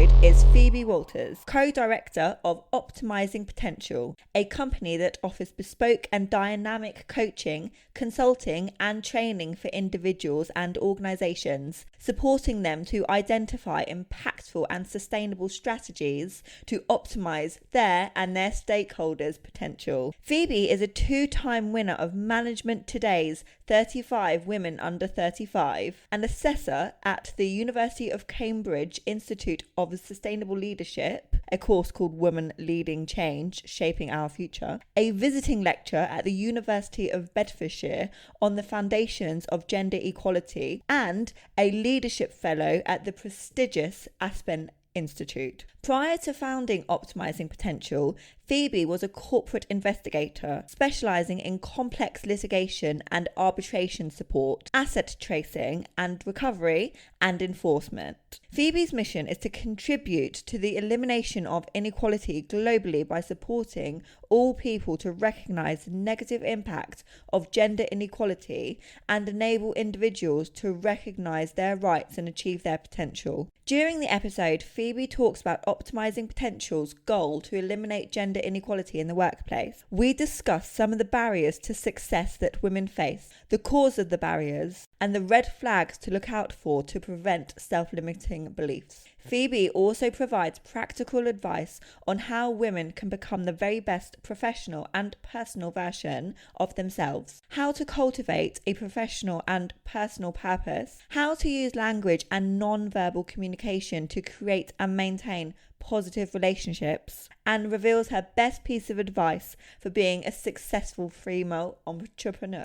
episode is Phoebe Walters, co-director of Optimising Potential, a company that offers bespoke and dynamic coaching, consulting and training for individuals and organisations, supporting them to identify impactful and sustainable strategies to optimise their and their stakeholders' potential. Phoebe is a two-time winner of Management Today's 35 Women Under 35, an assessor at the University of Cambridge Institute of Sustainable Leadership, a course called Women Leading Change, Shaping Our Future, a visiting lecturer at the University of Bedfordshire on the foundations of gender equality, and a leadership fellow at the prestigious Aspen Institute. Prior to founding Optimising Potential, Phoebe was a corporate investigator specialising in complex litigation and arbitration support, asset tracing and recovery, and enforcement. Phoebe's mission is to contribute to the elimination of inequality globally by supporting all people to recognise the negative impact of gender inequality and enable individuals to recognise their rights and achieve their potential. During the episode, Phoebe talks about Optimising Potential's goal to eliminate gender inequality in the workplace. We discuss some of the barriers to success that women face, the cause of the barriers, and the red flags to look out for to prevent self-limiting beliefs. Phoebe also provides practical advice on how women can become the very best professional and personal version of themselves, how to cultivate a professional and personal purpose, how to use language and non-verbal communication to create and maintain positive relationships, and reveals her best piece of advice for being a successful female entrepreneur.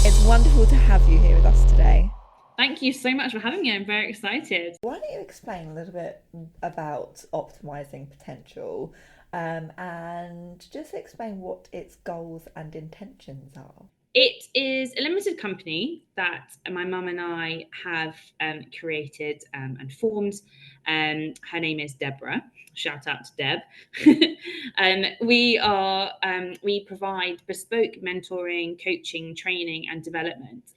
It's wonderful to have you here with us today. Thank you so much for having me. I'm very excited. Why don't you explain a little bit about Optimising Potential and just explain what its goals and intentions are? It is a limited company that my mum and I have created and formed. Her name is Deborah. Shout out to Deb. We provide bespoke mentoring, coaching, training, and development.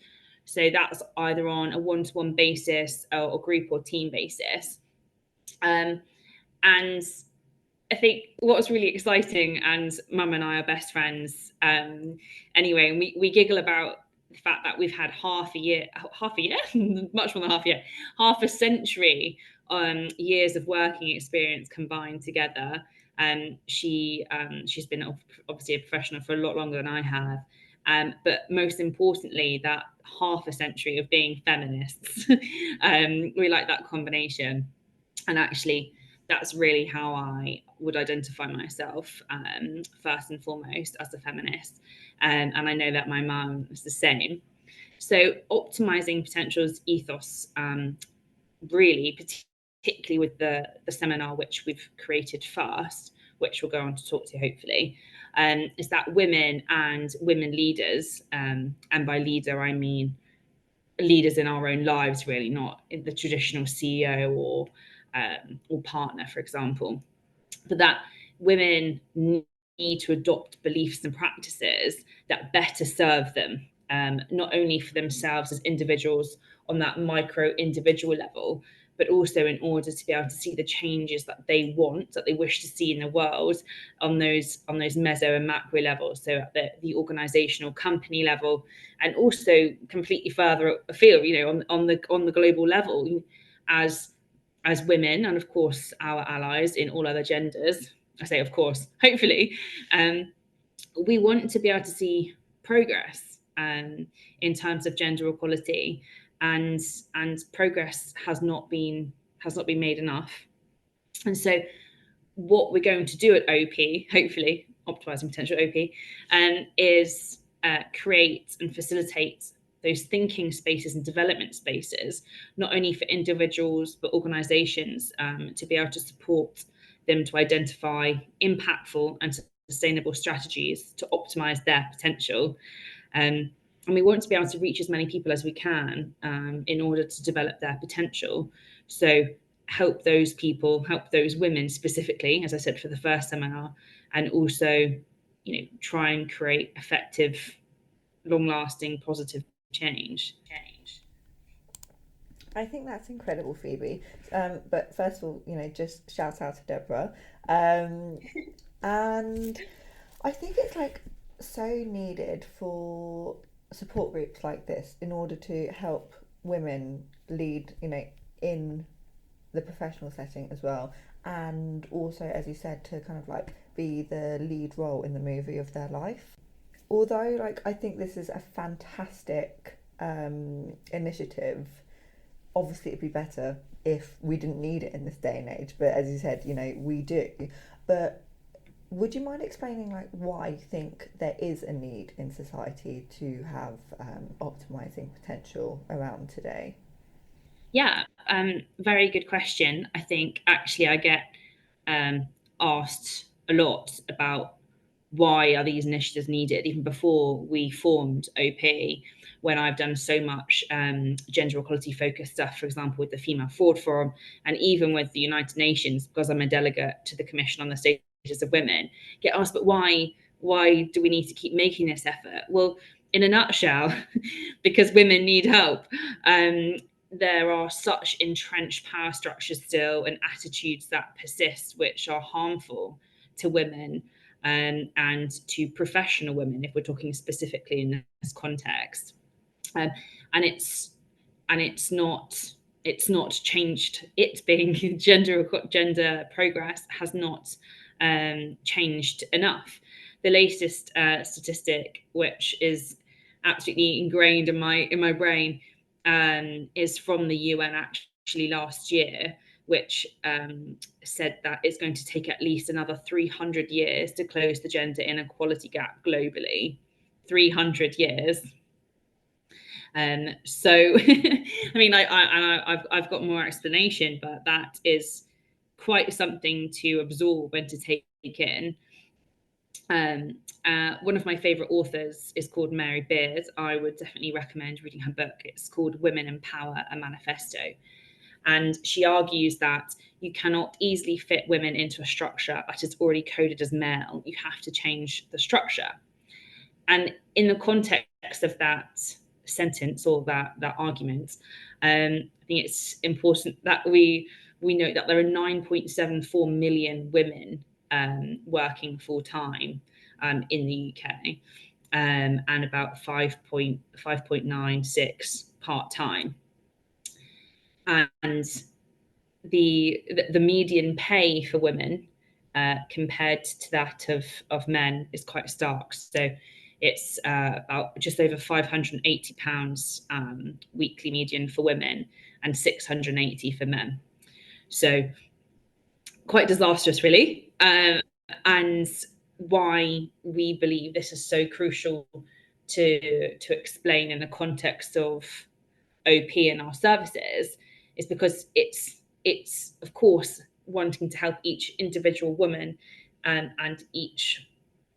So that's either on a one-to-one basis or group or team basis. And I think what was really exciting, and Mum and I are best friends anyway, and we giggle about the fact that we've had half a year, much more than half a year, half a century years of working experience combined together. She's been obviously a professional for a lot longer than I have. But most importantly, that half a century of being feminists. We like that combination. And actually, that's really how I would identify myself, first and foremost, as a feminist. And I know that my mum is the same. So Optimising Potential's ethos, really, particularly with the seminar which we've created first, which we'll go on to talk to hopefully, is that women and women leaders, and by leader I mean leaders in our own lives, really, not in the traditional CEO or partner, for example, but that women need to adopt beliefs and practices that better serve them, not only for themselves as individuals on that micro individual level, but also in order to be able to see the changes that they want, that they wish to see in the world on those meso and macro levels. So at the organizational company level, and also completely further afield, on the global level, as women, and of course our allies in all other genders. I say of course, hopefully, we want to be able to see progress in terms of gender equality. And progress has not been made enough. And so what we're going to do at OP, hopefully Optimising Potential OP, is create and facilitate those thinking spaces and development spaces, not only for individuals but organizations, to be able to support them to identify impactful and sustainable strategies to optimize their potential. And we want to be able to reach as many people as we can in order to develop their potential. So help those people, help those women specifically, as I said, for the first seminar, and also, try and create effective, long-lasting, positive change. I think that's incredible, Phoebe. But first of all, just shout out to Deborah. Um, and I think it's like so needed for support groups like this in order to help women lead, in the professional setting as well. And also, as you said, to kind of like be the lead role in the movie of their life. Although, like, I think this is a fantastic initiative, obviously it'd be better if we didn't need it in this day and age, but as you said, we do. But would you mind explaining like why you think there is a need in society to have optimizing potential around today? Yeah, very good question. I think actually I get asked a lot about why are these initiatives needed, even before we formed OP, when I've done so much gender equality focused stuff, for example, with the Female Fraud Forum, and even with the United Nations, because I'm a delegate to the Commission on the Status of Women, get asked, but why do we need to keep making this effort? Well, in a nutshell, because women need help. There are such entrenched power structures still and attitudes that persist, which are harmful to women and to professional women, if we're talking specifically in this context. Um, and it's not changed. It being gender progress has not changed enough. The latest statistic, which is absolutely ingrained in my brain, is from the UN actually last year, which said that it's going to take at least another 300 years to close the gender inequality gap globally. 300 years. So, I mean, I've got more explanation, but that is quite something to absorb and to take in. One of my favorite authors is called Mary Beard. I would definitely recommend reading her book. It's called Women in Power, a Manifesto. And she argues that you cannot easily fit women into a structure that is already coded as male. You have to change the structure. And in the context of that sentence or that argument, I think it's important that we note that there are 9.74 million women working full time in the UK, and about 5.96 part time. And the median pay for women compared to that of men is quite stark. So it's about just over £580 weekly median for women and 680 for men. So quite disastrous, really. And why we believe this is so crucial to explain in the context of OP and our services is because it's of course wanting to help each individual woman and each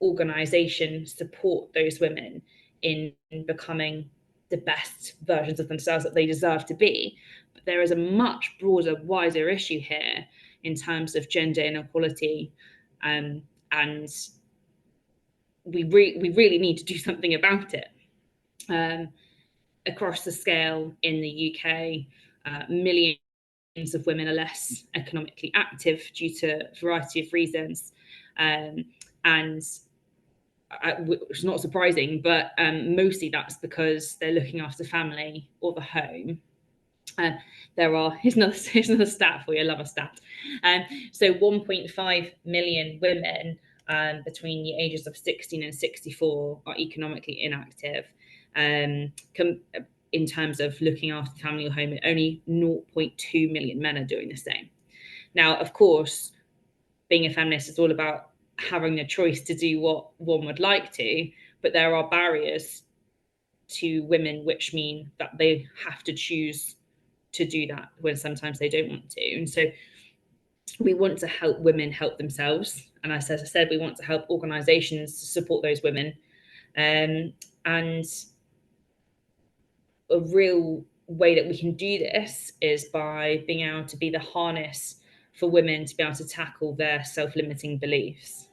organization support those women in becoming the best versions of themselves that they deserve to be. But there is a much broader, wider issue here in terms of gender inequality, and we really need to do something about it. Across the scale in the UK, millions of women are less economically active due to a variety of reasons. And it's not surprising, but mostly that's because they're looking after family or the home. Here's another stat for you. I love a stat. So 1.5 million women between the ages of 16 and 64 are economically inactive. In terms of looking after family or home, only 0.2 million men are doing the same. Now, of course, being a feminist is all about having the choice to do what one would like to, but there are barriers to women which mean that they have to choose to do that when sometimes they don't want to. And so we want to help women help themselves. And as I said, we want to help organizations support those women. And a real way that we can do this is by being able to be the harness for women to be able to tackle their self-limiting beliefs.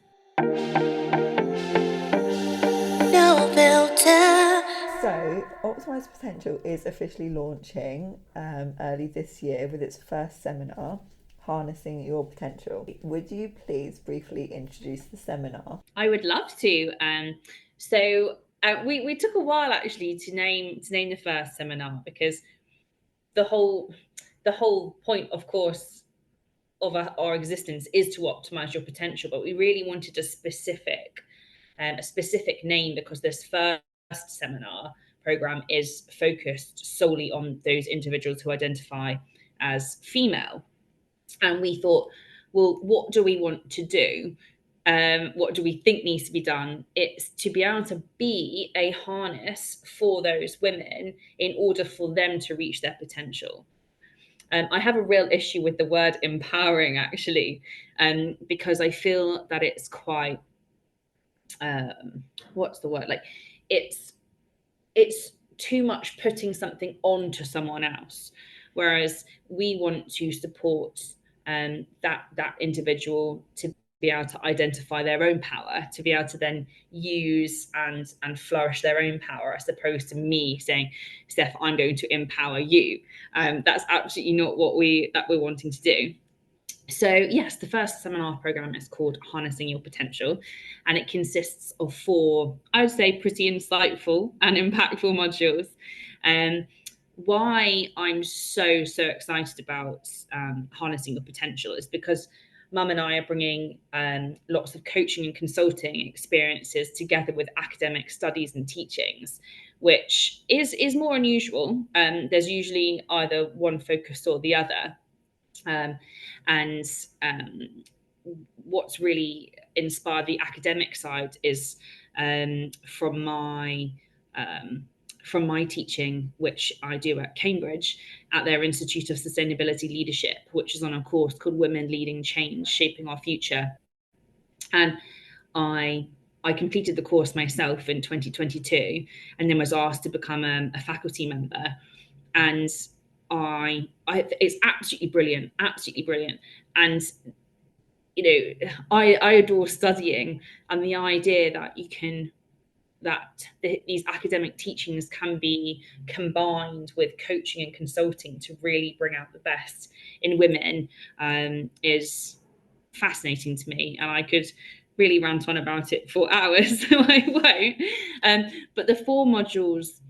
No filter. So Optimised Potential is officially launching early this year with its first seminar, Harnessing Your Potential. Would you please briefly introduce the seminar? I would love to. We took a while actually to name the first seminar, because the whole point, of course, of our existence is to optimize your potential, but we really wanted a specific name, because this first seminar program is focused solely on those individuals who identify as female. And we thought, well, what do we want to do? What do we think needs to be done? It's to be able to be a harness for those women in order for them to reach their potential. I have a real issue with the word empowering, actually, because I feel that it's quite, what's the word? Like, it's too much putting something onto someone else, whereas we want to support that individual to be able to identify their own power, to be able to then use and flourish their own power, as opposed to me saying, Steph, I'm going to empower you. That's absolutely not what we're wanting to do. So yes, the first seminar program is called Harnessing Your Potential, and it consists of 4, I would say, pretty insightful and impactful modules. Why I'm so excited about Harnessing Your Potential is because Mum and I are bringing lots of coaching and consulting experiences together with academic studies and teachings, which is more unusual. There's usually either one focus or the other. And what's really inspired the academic side is from my teaching, which I do at Cambridge, at their Institute of Sustainability Leadership, which is on a course called Women Leading Change, Shaping Our Future. And I completed the course myself in 2022, and then was asked to become a faculty member. And it's absolutely brilliant. And I adore studying, and the idea that these academic teachings can be combined with coaching and consulting to really bring out the best in women is fascinating to me, and I could really rant on about it for hours, so I won't. But the 4 modules,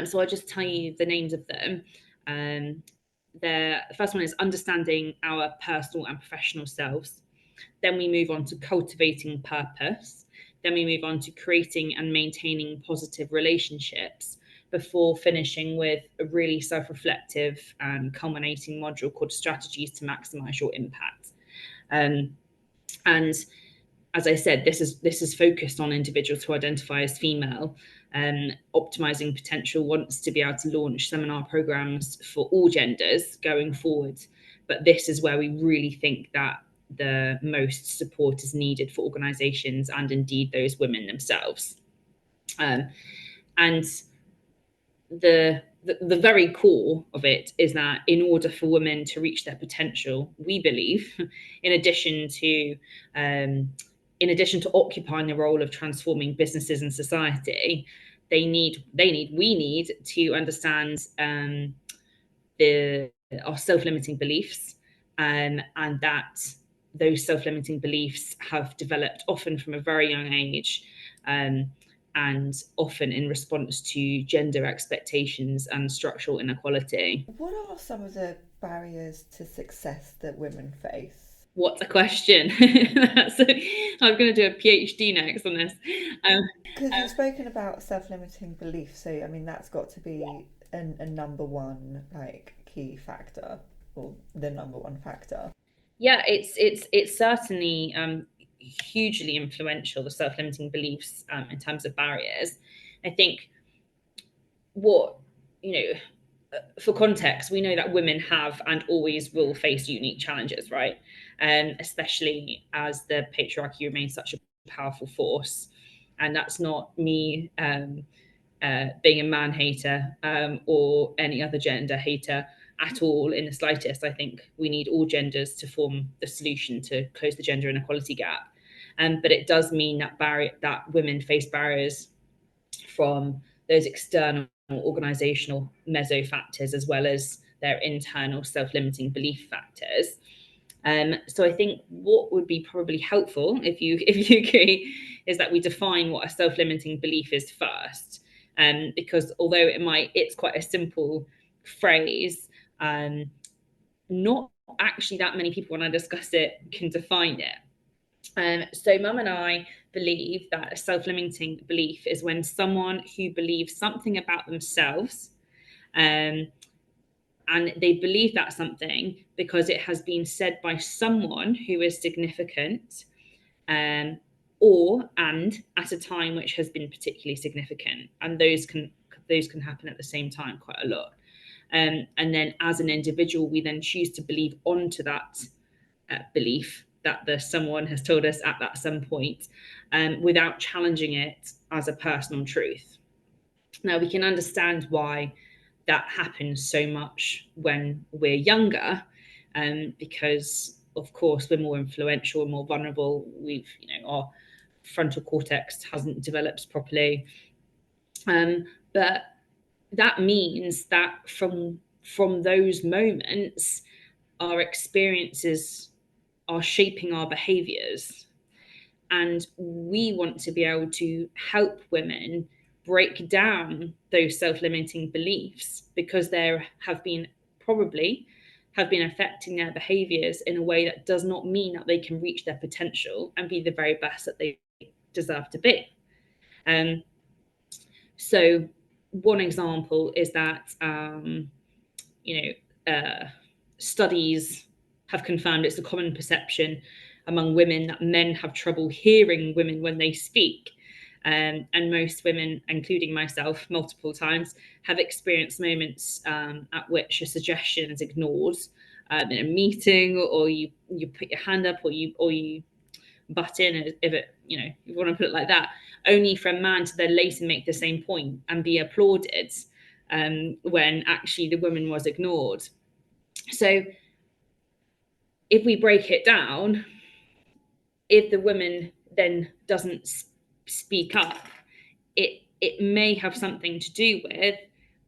so I'll just tell you the names of them. The first one is understanding our personal and professional selves. Then we move on to cultivating purpose. Then we move on to creating and maintaining positive relationships, before finishing with a really self-reflective and culminating module called strategies to maximize your impact. And as I said, this is focused on individuals who identify as female. Optimising Potential wants to be able to launch seminar programs for all genders going forward, but this is where we really think that the most support is needed for organisations and indeed those women themselves. And the very core of it is that in order for women to reach their potential, we believe, in addition to occupying the role of transforming businesses and society, we need to understand our self-limiting beliefs, and that those self-limiting beliefs have developed often from a very young age, and often in response to gender expectations and structural inequality. What are some of the barriers to success that women face? What a question. I'm going to do a PhD next on this. Because you've spoken about self-limiting beliefs, so I mean that's got to be a number one key factor, or the number one factor. Yeah, it's certainly hugely influential, the self-limiting beliefs, in terms of barriers. I think what for context, we know that women have and always will face unique challenges, right? Especially as the patriarchy remains such a powerful force. And that's not me being a man hater or any other gender hater at all in the slightest. I think we need all genders to form the solution to close the gender inequality gap. But it does mean that women face barriers from those external organizational meso factors as well as their internal self-limiting belief factors. So I think what would be probably helpful, if you agree, is that we define what a self-limiting belief is first, because although it's quite a simple phrase, not actually that many people, when I discuss it, can define it. So Mum and I believe that a self-limiting belief is when someone who believes something about themselves, and they believe that something because it has been said by someone who is significant, and at a time which has been particularly significant, and those can happen at the same time quite a lot. And then as an individual, we then choose to believe onto that belief that the someone has told us at that some point, without challenging it as a personal truth. Now, we can understand why that happens so much when we're younger, because of course we're more influential and more vulnerable. Our frontal cortex hasn't developed properly, but that means that from those moments, our experiences are shaping our behaviors, and we want to be able to help women break down those self-limiting beliefs, because there have been affecting their behaviors in a way that does not mean that they can reach their potential and be the very best that they deserve to be. So one example is that studies have confirmed it's a common perception among women that men have trouble hearing women when they speak. And most women, including myself multiple times, have experienced moments at which a suggestion is ignored in a meeting, or you put your hand up, or you butt in, if it, you want to put it like that, only for a man to then later make the same point and be applauded, when actually the woman was ignored. So if we break it down, if the woman then doesn't speak up, it may have something to do with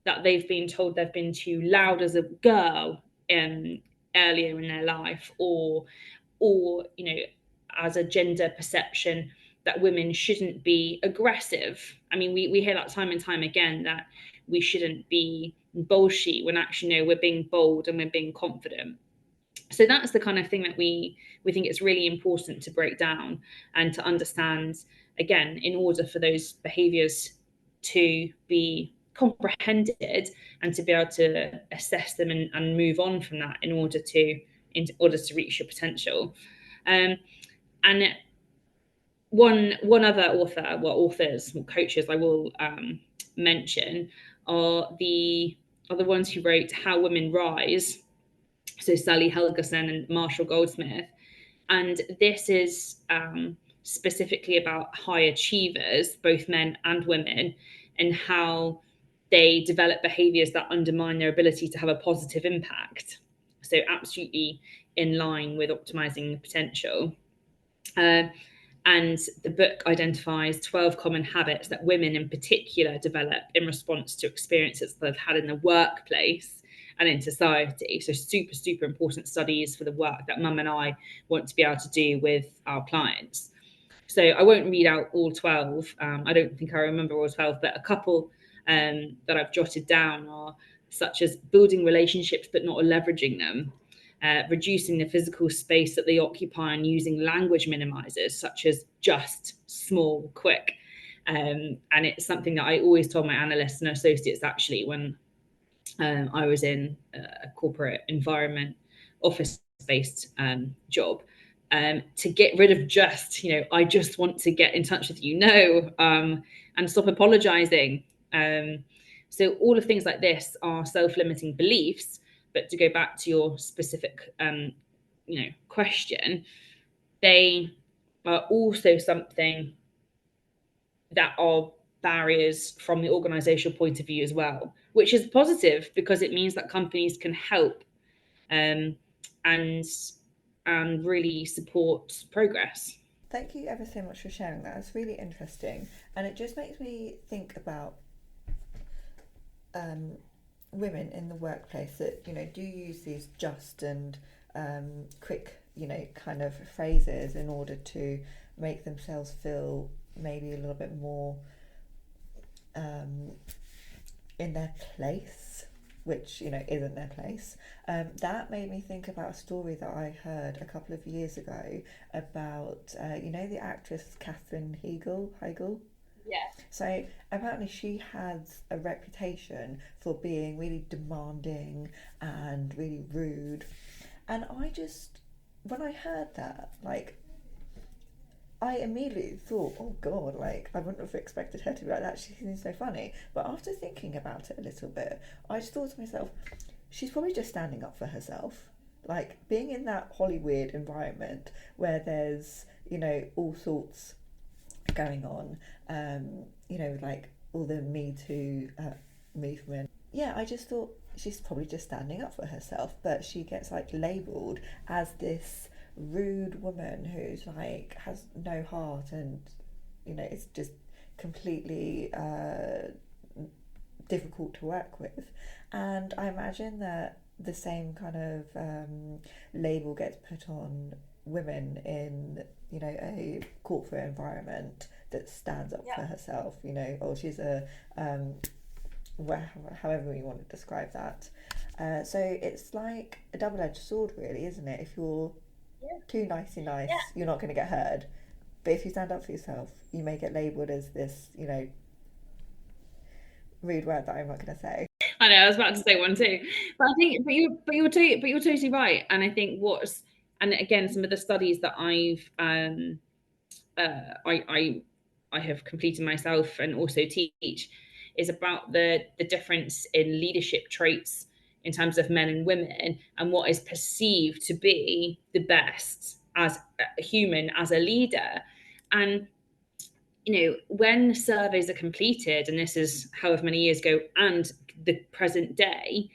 that they've been told they've been too loud as a girl earlier in their life, or as a gender perception that women shouldn't be aggressive. I mean, we hear that time and time again, that we shouldn't be bolshy, when actually, no, we're being bold and we're being confident. So that's the kind of thing that we think it's really important to break down and to understand, again, in order for those behaviors to be comprehended and to be able to assess them and move on from that in order to reach your potential. And one other coaches I will mention are the ones who wrote How Women Rise. So Sally Helgerson and Marshall Goldsmith. And this is specifically about high achievers, both men and women, and how they develop behaviors that undermine their ability to have a positive impact. So absolutely in line with optimizing potential. And the book identifies 12 common habits that women in particular develop in response to experiences that they've had in the workplace and in society. So super, super important studies for the work that Mum and I want to be able to do with our clients. So I won't read out all 12. I don't think I remember all 12, but a couple that I've jotted down are such as building relationships but not leveraging them, reducing the physical space that they occupy and using language minimizers such as just, small, quick. And it's something that I always told my analysts and associates, actually, when I was in a corporate environment, office-based job, to get rid of just, I just want to get in touch with and stop apologizing. So all of things like this are self-limiting beliefs. But to go back to your specific, question, they are also something that are barriers from the organizational point of view as well, which is positive because it means that companies can help and really support progress. Thank you ever so much for sharing that. It's really interesting, and it just makes me think about um, women in the workplace that do use these just and quick kind of phrases in order to make themselves feel maybe a little bit more um, in their place, which isn't their place. That made me think about a story that I heard a couple of years ago about the actress Catherine Hegel. Yeah. So apparently she has a reputation for being really demanding and really rude. And when I heard that, like, I immediately thought, oh God, like, I wouldn't have expected her to be like that. She seems so funny. But after thinking about it a little bit, I just thought to myself, she's probably just standing up for herself. Like, being in that Hollywood environment where there's, all sorts going on, like all the Me Too movement. Yeah, I just thought she's probably just standing up for herself, but she gets like labelled as this rude woman who's like has no heart and it's just completely difficult to work with. And I imagine that the same kind of label gets put on women in a corporate environment that stands up for herself. Or she's a however you want to describe that. So it's like a double-edged sword, really, isn't it? If you're too nicey nice, you're not going to get heard. But if you stand up for yourself, you may get labelled as this, rude word that I'm not going to say. I know, I was about to say one too, but I think, you're totally right. And I think and again, some of the studies that I have completed myself and also teach is about the difference in leadership traits in terms of men and women and what is perceived to be the best as a human, as a leader. And when surveys are completed, and this is however many years ago, and the present day,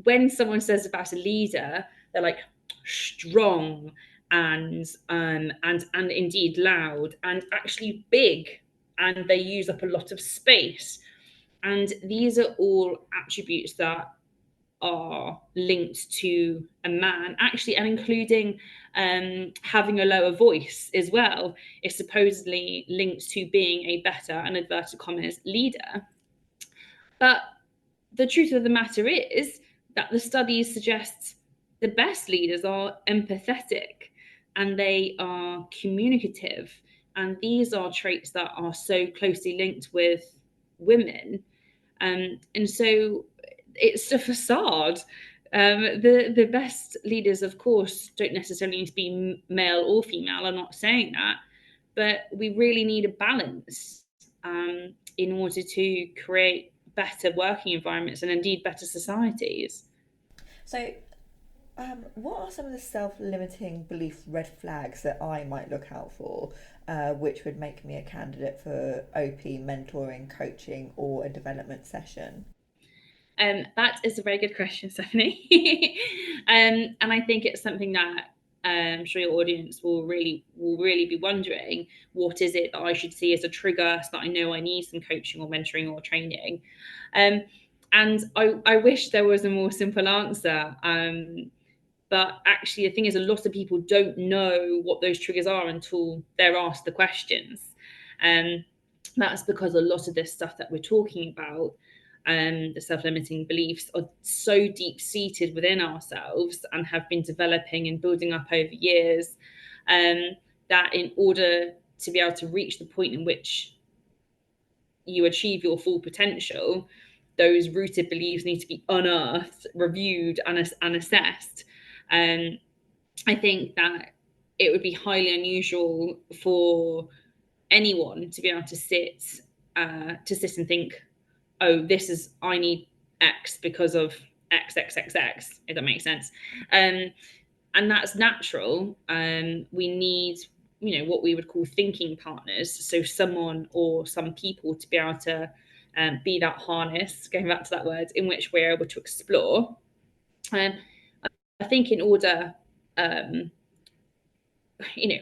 when someone says about a leader, they're like strong and indeed loud and actually big, and they use up a lot of space. And these are all attributes that are linked to a man, actually, and including having a lower voice as well, is supposedly linked to being a better, and inverted commas, leader. But the truth of the matter is that the studies suggest the best leaders are empathetic and they are communicative. And these are traits that are so closely linked with women. And so it's a facade. The best leaders, of course, don't necessarily need to be male or female. I'm not saying that, but we really need a balance in order to create better working environments and indeed better societies. So, what are some of the self-limiting belief red flags that I might look out for, which would make me a candidate for OP mentoring, coaching, or a development session? That is a very good question, Stephanie. And I think it's something that I'm sure your audience will really be wondering. What is it that I should see as a trigger so that I know I need some coaching or mentoring or training? And I wish there was a more simple answer. But actually, the thing is, a lot of people don't know what those triggers are until they're asked the questions. Um, that's because a lot of this stuff that we're talking about, the self-limiting beliefs, are so deep-seated within ourselves and have been developing and building up over years, um, that in order to be able to reach the point in which you achieve your full potential, those rooted beliefs need to be unearthed, reviewed, and assessed. Um, I think that it would be highly unusual for anyone to be able to sit and think, oh, this is, I need X because of X, X, X, X, if that makes sense. And that's natural. We need, what we would call thinking partners. So someone or some people to be able to be that harness, going back to that word, in which we're able to explore. Um, I think in order, you know,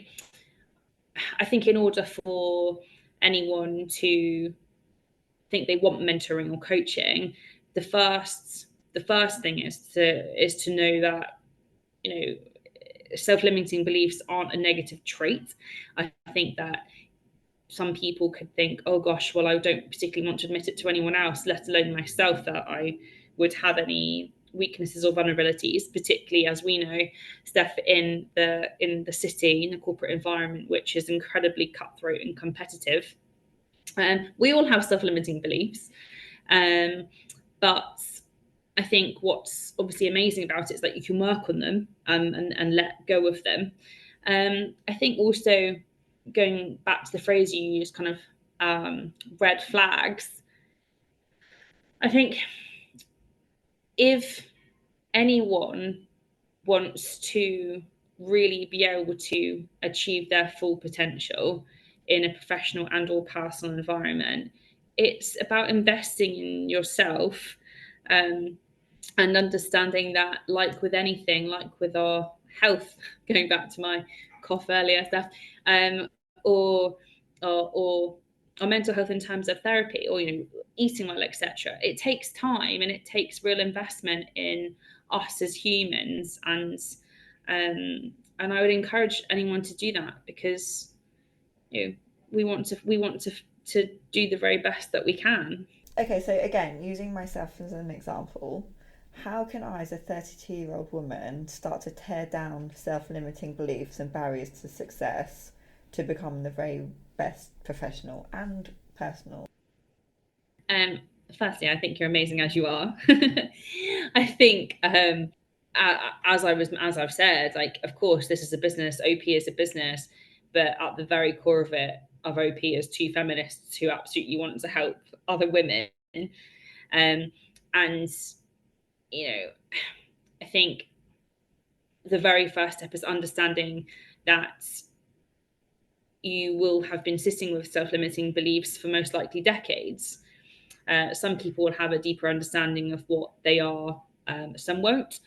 I think in order for anyone to think they want mentoring or coaching, the first thing is to know that, you know, self-limiting beliefs aren't a negative trait. I think that some people could think, oh gosh, well, I don't particularly want to admit it to anyone else, let alone myself, that I would have any weaknesses or vulnerabilities, particularly, as we know, Steph, in the city, in the corporate environment, which is incredibly cutthroat and competitive. We all have self-limiting beliefs, but I think what's obviously amazing about it is that you can work on them, and let go of them. I think also, going back to the phrase you used, kind of red flags, I think if anyone wants to really be able to achieve their full potential in a professional and or personal environment, it's about investing in yourself, um, and understanding that, like with anything, like with our health, going back to my cough earlier stuff, or or our mental health in terms of therapy, or, you know, eating well, etc. It takes time and it takes real investment in us as humans, and I would encourage anyone to do that, because, you know, we want to do the very best that we can. Okay, so again, using myself as an example, how can I, as a 32-year-old woman, start to tear down self limiting beliefs and barriers to success to become the very best professional and personal? Um, Firstly, I think you're amazing as you are. I think, as I've said, like, of course, this is a business. OP is a business, but at the very core of it, of OP, is two feminists who absolutely want to help other women. Um, and, you know, I think the very first step is understanding that you will have been sitting with self-limiting beliefs for most likely decades. Some people will have a deeper understanding of what they are, some won't.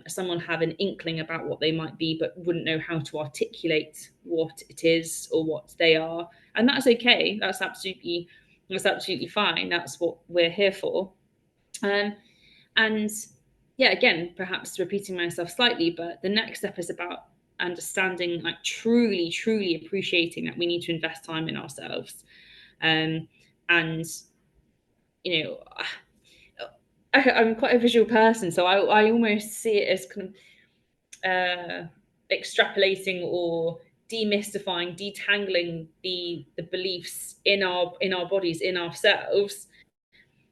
Some will have an inkling about what they might be, but wouldn't know how to articulate what it is or what they are. And that's okay. That's absolutely fine. That's what we're here for. And yeah, again, perhaps repeating myself slightly, but the next step is about understanding, like, truly appreciating that we need to invest time in ourselves. And, you know, I'm quite a visual person, so I almost see it as kind of extrapolating or demystifying, detangling the beliefs in our bodies, in ourselves,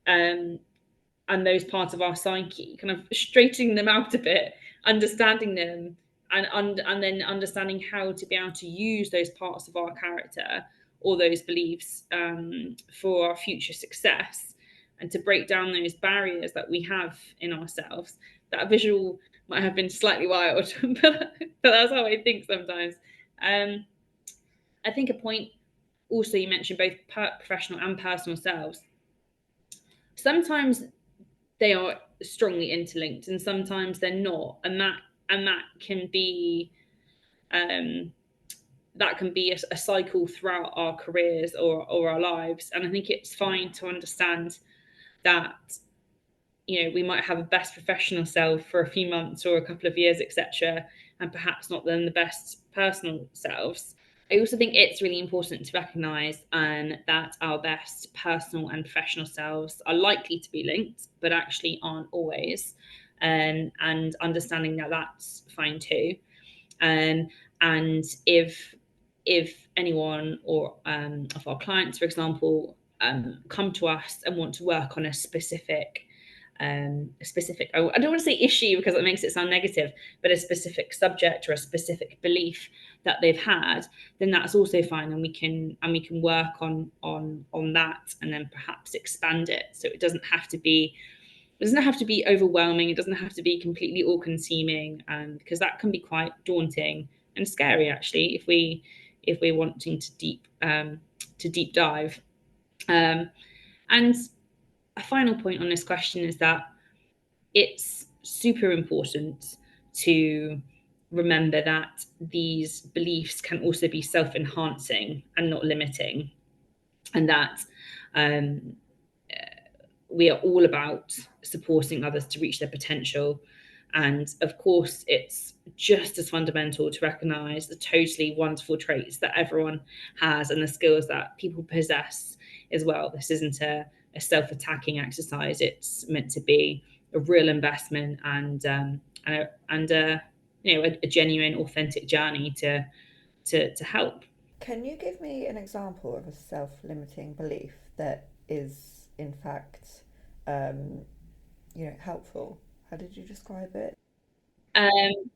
um, and those parts of our psyche, kind of straightening them out a bit, understanding them, and then understanding how to be able to use those parts of our character or those beliefs, for our future success, and to break down those barriers that we have in ourselves. That visual might have been slightly wild, but that's how I think sometimes. Um, I think a point also, you mentioned both professional and personal selves. Sometimes they are strongly interlinked and sometimes they're not, and that can be, um a cycle throughout our careers or our lives. And I think it's fine to understand that, you know, we might have a best professional self for a few months or a couple of years, etc., and perhaps not then the best personal selves. I also think it's really important to recognise, that our best personal and professional selves are likely to be linked, but actually aren't always, and understanding that that's fine too. Um, and if anyone or, of our clients, for example, come to us and want to work on a specific, I don't want to say issue because it makes it sound negative, but a specific subject or a specific belief that they've had, then that's also fine, and we can work on that, and then perhaps expand it. So it doesn't have to be overwhelming. It doesn't have to be completely all-consuming, because that can be quite daunting and scary, actually, if we're wanting to deep dive. And a final point on this question is that it's super important to remember that these beliefs can also be self-enhancing and not limiting, and that, we are all about supporting others to reach their potential. And of course, it's just as fundamental to recognize the totally wonderful traits that everyone has and the skills that people possess as well. This isn't a self-attacking exercise. It's meant to be a real investment and a genuine, authentic journey to help. Can you give me an example of a self-limiting belief that is, in fact, um, helpful? How did you describe it?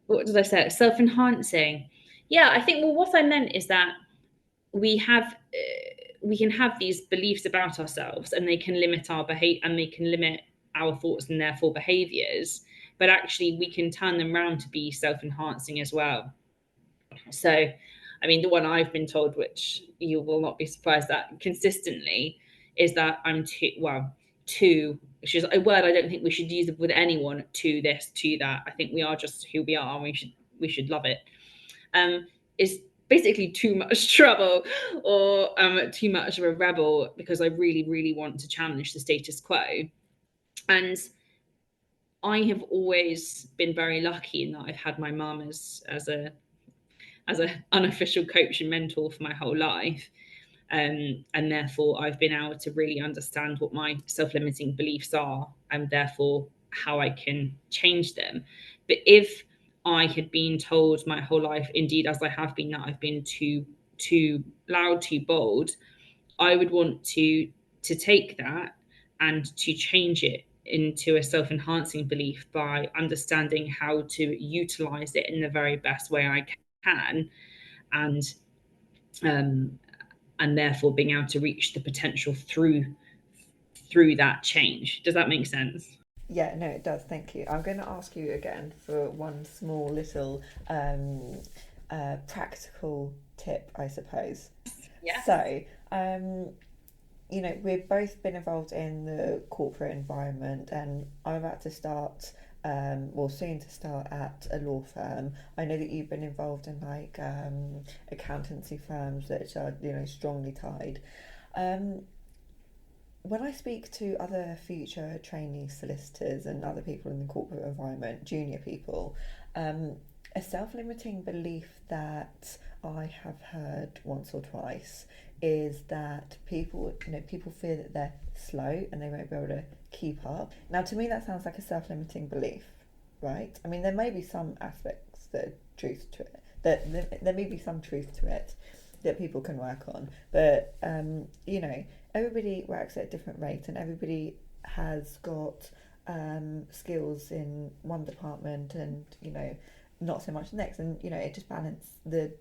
What did I say? Self-enhancing. Yeah, I think, well, what I meant is that we can have these beliefs about ourselves, and they can limit our behavior, and they can limit our thoughts and therefore behaviors. But actually, we can turn them around to be self-enhancing as well. So, I mean, the one I've been told, which you will not be surprised at consistently, is that I'm too, which is a word I don't think we should use with anyone, to this, to that. I think we are just who we are, and we should love it. Is basically too much trouble, or too much of a rebel, because I really, really want to challenge the status quo. And I have always been very lucky in that I've had my mum as a unofficial coach and mentor for my whole life. And therefore, I've been able to really understand what my self-limiting beliefs are, and therefore how I can change them. But if I had been told my whole life, indeed as I have been, that I've been too loud, too bold, I would want to take that and to change it into a self-enhancing belief by understanding how to utilize it in the very best way I can, and um, and therefore being able to reach the potential through that change. Does that make sense? Yeah, no, it does. Thank you. I'm going to ask you again for one small little practical tip, I suppose. Yeah. So, we've both been involved in the corporate environment, and I'm about to start, soon to start at a law firm. I know that you've been involved in like accountancy firms that are, strongly tied. Um, when I speak to other future trainee solicitors and other people in the corporate environment, junior people, um, a self-limiting belief that I have heard once or twice is that people fear that they're slow and they won't be able to keep up. Now, to me, that sounds like a self-limiting belief, right? I mean, there may be some aspects that are truth to it. That there may be some truth to it that people can work on, but everybody works at a different rate, and everybody has got skills in one department, and not so much the next, and it just balance the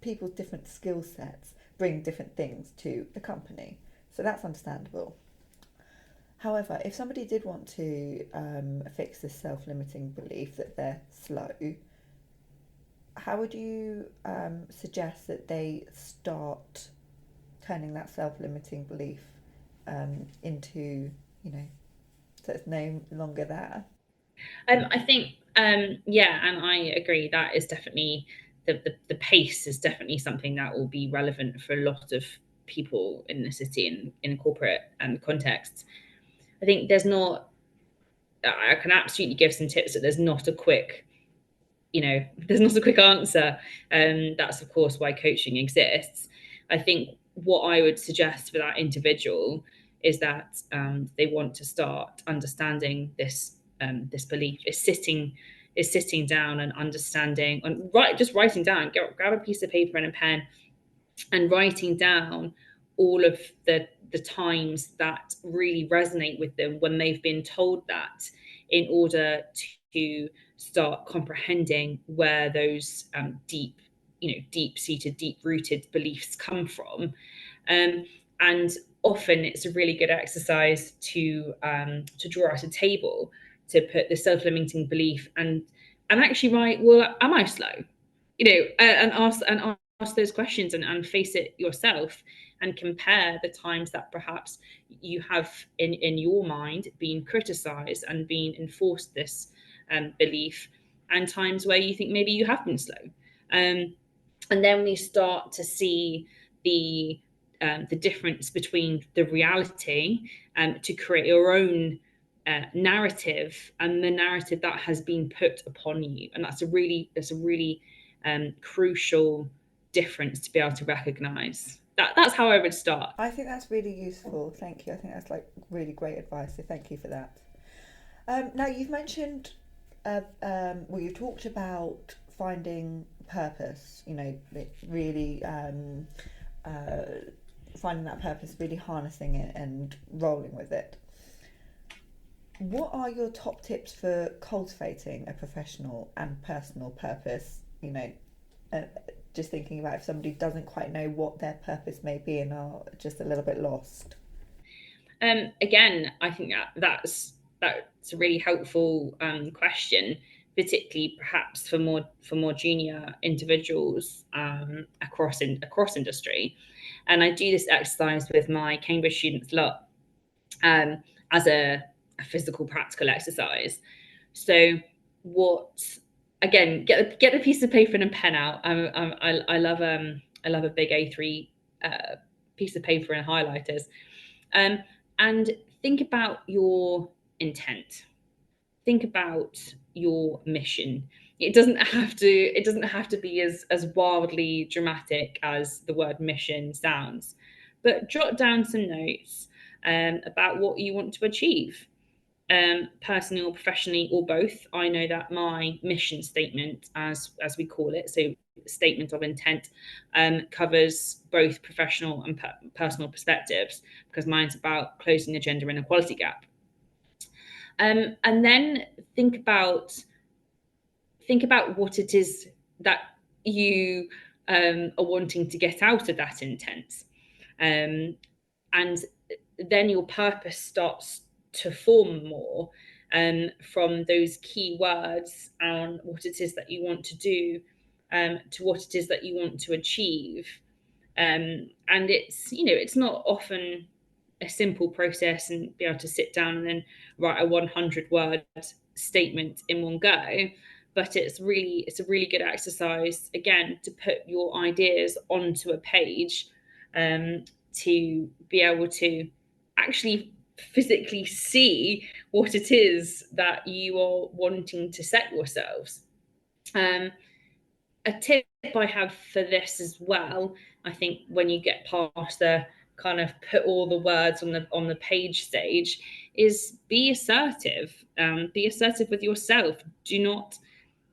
people's different skill sets bring different things to the company, so that's understandable. However, if somebody did want to fix this self-limiting belief that they're slow, how would you suggest that they start turning that self-limiting belief into, so it's no longer there? I think, yeah, and I agree that is definitely the pace is definitely something that will be relevant for a lot of people in the city and in corporate contexts. I think I can absolutely give some tips that there's not a quick answer. That's of course why coaching exists. I think what I would suggest for that individual is that they want to start understanding this belief, is sitting down and understanding, and just writing down. Grab a piece of paper and a pen, and writing down all of the times that really resonate with them when they've been told that, in order to start comprehending where those deep-seated, deep-rooted beliefs come from. And often it's a really good exercise to draw out a table, to put the self-limiting belief, and actually write, well, am I slow? And ask those questions, and face it yourself, and compare the times that perhaps you have in your mind been criticized and been enforced this belief, and times where you think maybe you have been slow. And then we start to see the the difference between the reality, to create your own narrative and the narrative that has been put upon you. And that's a really crucial difference to be able to recognize. That's how I would start. I think that's really useful. Thank you. I think that's like really great advice. So thank you for that. Now you've mentioned, well, you talked about finding purpose. You know, really finding that purpose, really harnessing it and rolling with it. What are your top tips for cultivating a professional and personal purpose? You know, uh, just thinking about if somebody doesn't quite know what their purpose may be and are just a little bit lost. Again, I think that's a really helpful question, particularly perhaps for more junior individuals across industry. And I do this exercise with my Cambridge students a lot, as a physical practical exercise. So what again, get a piece of paper and a pen out. I love a big A3 piece of paper and highlighters. And think about your intent. Think about your mission. It doesn't have to be as wildly dramatic as the word mission sounds, but jot down some notes about what you want to achieve, personally or professionally or both. I know that my mission statement, as we call it, so statement of intent, covers both professional and personal perspectives, because mine's about closing the gender inequality gap. And then think about what it is that you are wanting to get out of that intent, and then your purpose starts to form more, from those key words and what it is that you want to do, to what it is that you want to achieve. And it's not often a simple process and be able to sit down and then write a 100-word statement in one go. But it's a really good exercise, again, to put your ideas onto a page, to be able to actually physically see what it is that you are wanting to set yourselves. A tip I have for this as well, I think, when you get past the kind of put all the words on the page stage, is be assertive. Be assertive with yourself. Do not,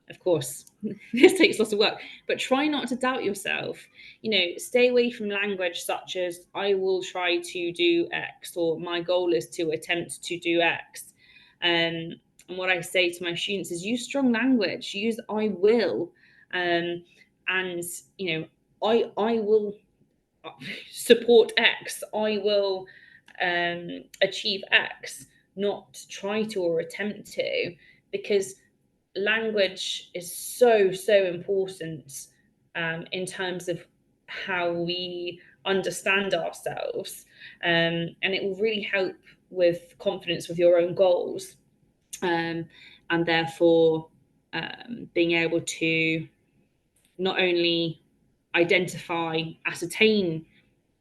of course, this takes lots of work, but try not to doubt yourself. Stay away from language such as "I will try to do X" or "my goal is to attempt to do X." And what I say to my students is use strong language. Use "I will." And I will support X. I will achieve X, not try to or attempt to, because language is so important, in terms of how we understand ourselves, and it will really help with confidence with your own goals, and therefore being able to not only ascertain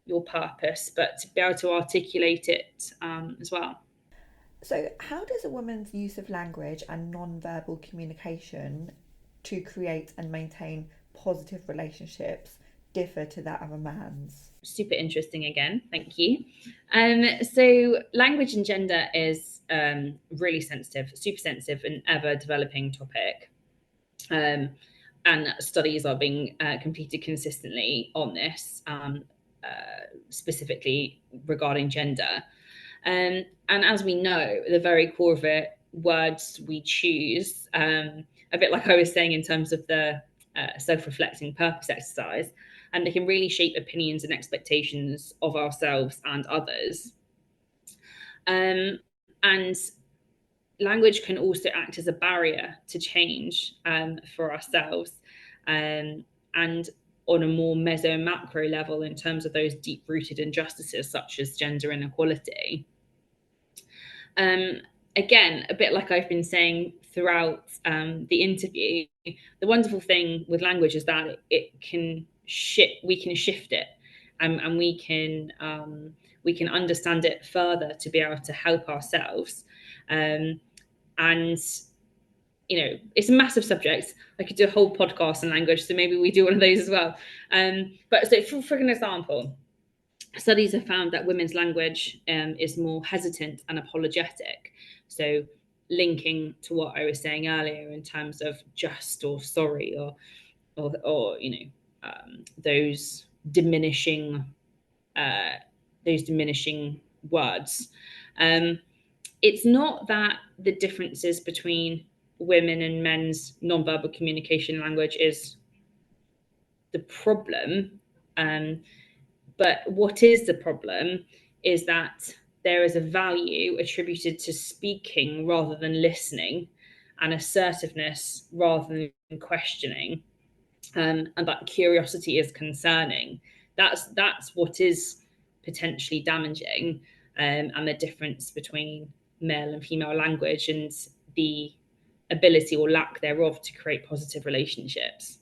your purpose, but to be able to articulate it, as well. So, how does a woman's use of language and non-verbal communication to create and maintain positive relationships differ to that of a man's? Super interesting again. Thank you. So language and gender is really sensitive, super sensitive, and ever developing topic. And studies are being completed consistently on this, specifically regarding gender. And as we know, the very core of it, words we choose, a bit like I was saying in terms of the self-reflecting purpose exercise, and they can really shape opinions and expectations of ourselves and others. And language can also act as a barrier to change, for ourselves, and on a more meso macro level, in terms of those deep-rooted injustices such as gender inequality. Again, a bit like I've been saying throughout the interview, the wonderful thing with language is that we can shift it. and we can understand it further to be able to help ourselves. And it's a massive subject. I could do a whole podcast on language, so maybe we do one of those as well. But so for an example, studies have found that women's language is more hesitant and apologetic. So linking to what I was saying earlier in terms of just or sorry or those diminishing words. It's not that the differences between women and men's nonverbal communication language is the problem. But what is the problem is that there is a value attributed to speaking rather than listening, and assertiveness rather than questioning, and that curiosity is concerning. That's what is potentially damaging, and the difference between male and female language and the ability or lack thereof to create positive relationships.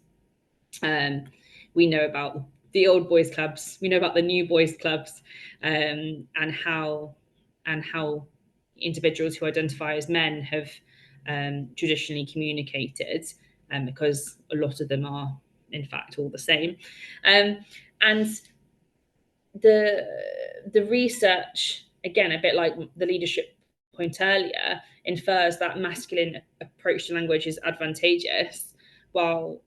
We know about the old boys clubs, we know about the new boys clubs, and how individuals who identify as men have traditionally communicated, because a lot of them are in fact all the same. And the research, again, a bit like the leadership point earlier, infers that masculine approach to language is advantageous, while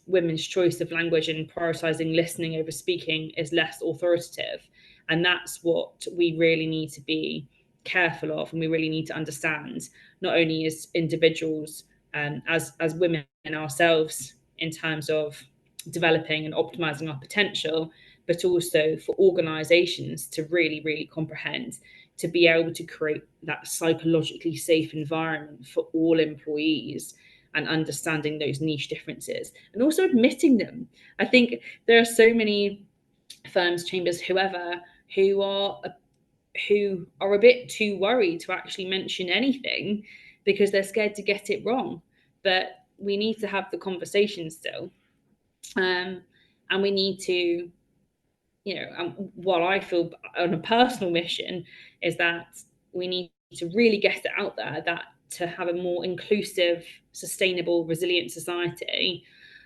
women's choice of language and prioritizing listening over speaking is less authoritative. And that's what we really need to be careful of, and we really need to understand, not only as individuals, as women ourselves, in terms of developing and optimizing our potential, but also for organizations to really, really comprehend, to be able to create that psychologically safe environment for all employees, and understanding those niche differences and also admitting them. I think there are so many firms, chambers, whoever, who are a bit too worried to actually mention anything because they're scared to get it wrong. But we need to have the conversation still. And we need to, what I feel on a personal mission is that we need to really get it out there, that to have a more inclusive, sustainable, resilient society,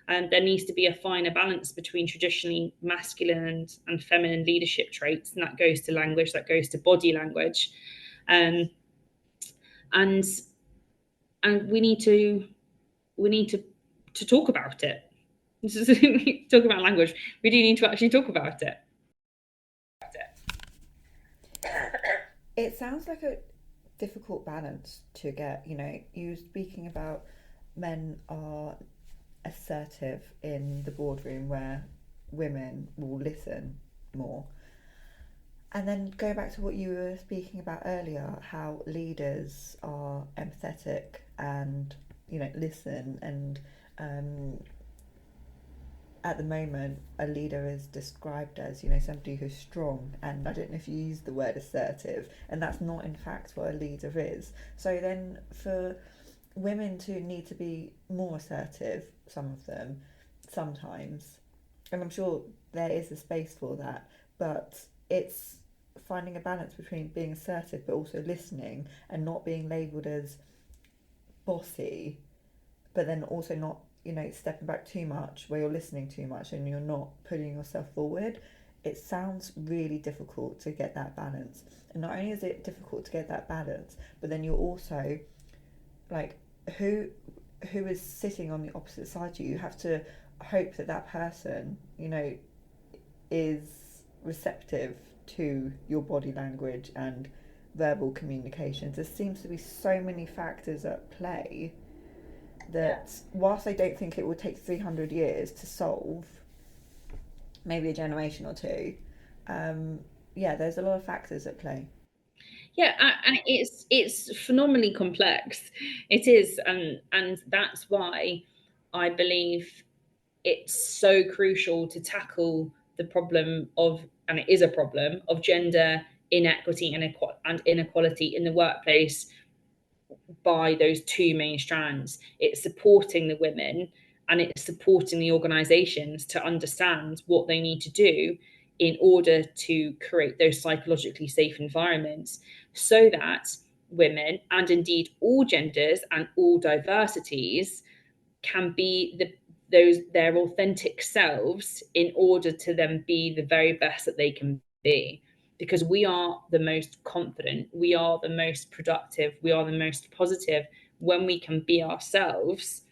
there needs to be a finer balance between traditionally masculine and feminine leadership traits, and that goes to language, that goes to body language, and we need to talk about it. Talk about language. We do need to actually talk about it. It sounds like a difficult balance to get. You were speaking about men are assertive in the boardroom where women will listen more. And then going back to what you were speaking about earlier, how leaders are empathetic and, listen. And at the moment, a leader is described as, somebody who's strong. And I don't know if you use the word assertive, and that's not in fact what a leader is. So then for women to need to be more assertive, some of them, sometimes, and I'm sure there is a space for that, but it's finding a balance between being assertive but also listening and not being labelled as bossy, but then also not, stepping back too much where you're listening too much and you're not putting yourself forward. It sounds really difficult to get that balance. And not only is it difficult to get that balance, but then you're also like, who is sitting on the opposite side of you? You have to hope that that person, is receptive to your body language and verbal communications. There seems to be so many factors at play that whilst I don't think it will take 300 years to solve, maybe a generation or two, there's a lot of factors at play. Yeah, and it's phenomenally complex. It is, and that's why I believe it's so crucial to tackle the problem of, and it is a problem of, gender inequity and inequality in the workplace by those two main strands. It's supporting the women and it's supporting the organizations to understand what they need to do in order to create those psychologically safe environments so that women, and indeed all genders and all diversities, can be their authentic selves in order to then be the very best that they can be. Because we are the most confident, we are the most productive, we are the most positive when we can be ourselves.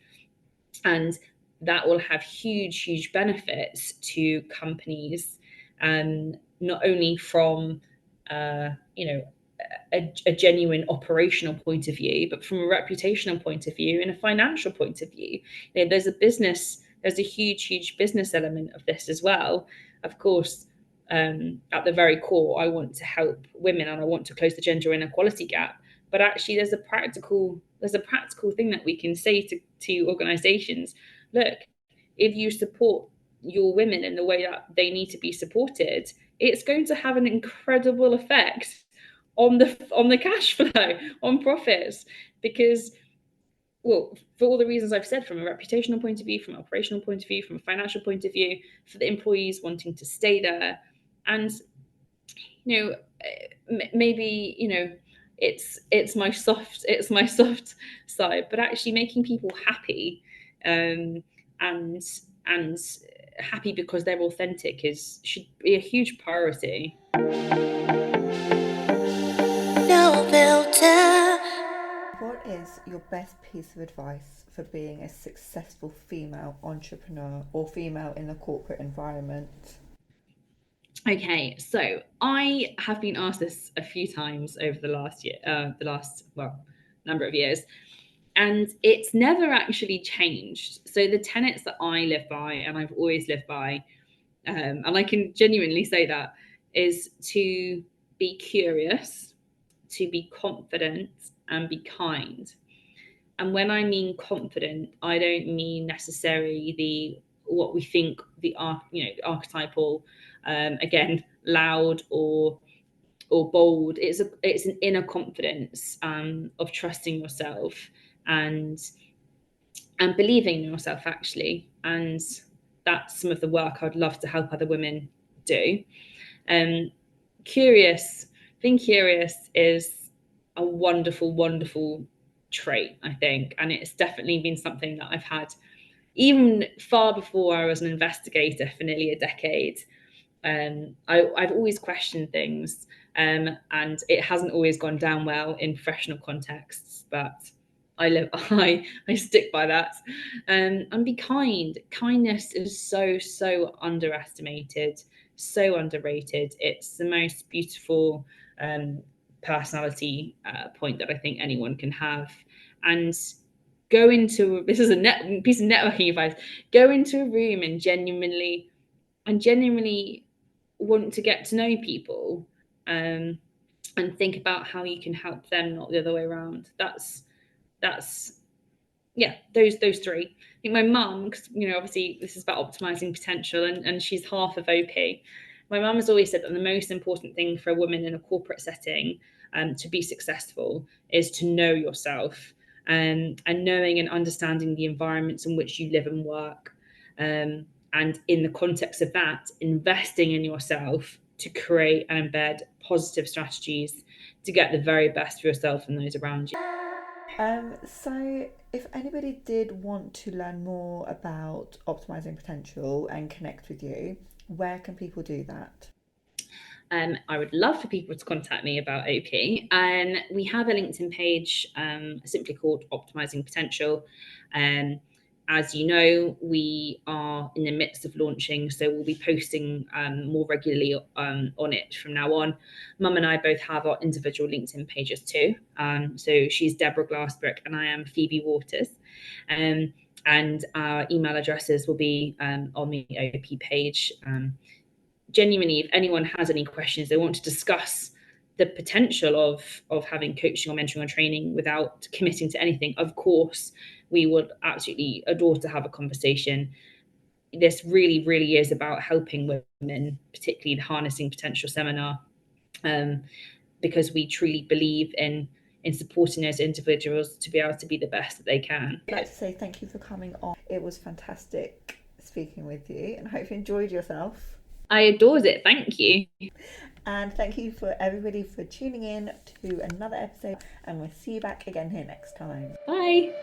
And that will have huge benefits to companies, and not only from you know a genuine operational point of view, but from a reputational point of view and a financial point of view. There's a huge business element of this as well. Of course, at the very core, I want to help women and I want to close the gender inequality gap. But actually, there's a practical thing that we can say to organisations. Look, if you support your women in the way that they need to be supported, it's going to have an incredible effect on the cash flow, on profits. Because, well, for all the reasons I've said, from a reputational point of view, from an operational point of view, from a financial point of view, for the employees wanting to stay there. And maybe it's my soft side, but actually making people happy, and and happy because they're authentic should be a huge priority. No filter. What is your best piece of advice for being a successful female entrepreneur or female in the corporate environment? Okay, so I have been asked this a few times over the last number of years, and it's never actually changed. So the tenets that I live by, and I've always lived by, and I can genuinely say that, is to be curious, to be confident, and be kind. And when I mean confident, I don't mean necessarily what we think the archetypal, again, loud or bold. It's an inner confidence, of trusting yourself and believing in yourself, actually. And that's some of the work I'd love to help other women do. Being curious is a wonderful trait, I think. And it's definitely been something that I've had even far before I was an investigator for nearly a decade. I've always questioned things, and it hasn't always gone down well in professional contexts, but I stick by that. And be kind. Kindness is so underestimated, so underrated. It's the most beautiful personality point that I think anyone can have. And this is a piece of networking advice. Go into a room and genuinely want to get to know people, and think about how you can help them, not the other way around. That's yeah, those three. I think my mum, because obviously this is about optimizing potential, and she's half of OP. My mum has always said that the most important thing for a woman in a corporate setting, to be successful, is to know yourself, and knowing and understanding the environments in which you live and work, and in the context of that, investing in yourself to create and embed positive strategies to get the very best for yourself and those around you. So if anybody did want to learn more about optimizing potential and connect with you, where can people do that? I would love for people to contact me about OP. And we have a LinkedIn page, simply called Optimising Potential. As you know, we are in the midst of launching, so we'll be posting more regularly on it from now on. Mum and I both have our individual LinkedIn pages too. So she's Deborah Glassbrook and I am Phoebe Walters. And our email addresses will be on the OP page. Genuinely, if anyone has any questions, they want to discuss the potential of having coaching or mentoring or training without committing to anything, of course, we would absolutely adore to have a conversation. This really is about helping women, particularly the Harnessing Potential seminar, because we truly believe in supporting those individuals to be able to be the best that they can. I'd like to say thank you for coming on. It was fantastic speaking with you, and I hope you enjoyed yourself. I adored it. Thank you. And thank you for everybody for tuning in to another episode, and we'll see you back again here next time. Bye.